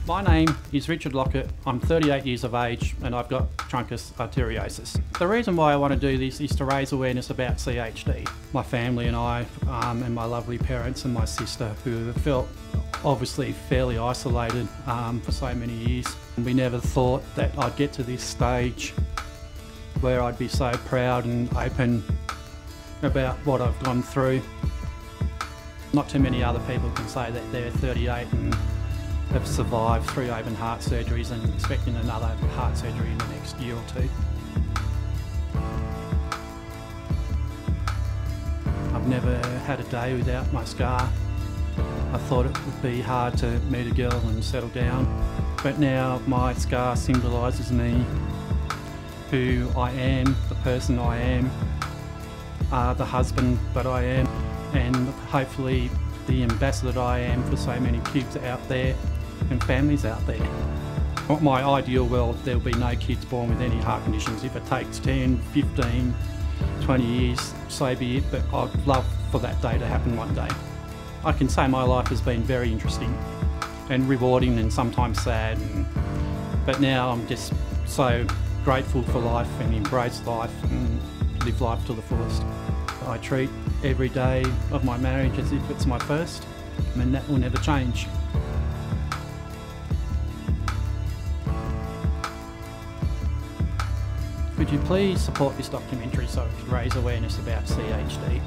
My name is Richard Lockett. I'm 38 years of age and I've got truncus arteriosus. The reason why I want to do this is to raise awareness about CHD. My family and I, and my lovely parents and my sister, who have felt obviously fairly isolated for so many years. We never thought that I'd get to this stage where I'd be so proud and open about what I've gone through. Not too many other people can say that they're 38 and have survived 3 open heart surgeries and expecting another heart surgery in the next year or two. I've never had a day without my scar. I thought it would be hard to meet a girl and settle down, but now my scar symbolises me, who I am, the person I am, the husband that I am, and hopefully the ambassador that I am for so many kids out there and families out there. Not my ideal world, there'll be no kids born with any heart conditions. If it takes 10, 15, 20 years, so be it, but I'd love for that day to happen one day. I can say my life has been very interesting and rewarding and sometimes sad, but now I'm just so grateful for life and embrace life and live life to the fullest. I treat every day of my marriage as if it's my first, and that will never change. Could you please support this documentary so it can raise awareness about CHD?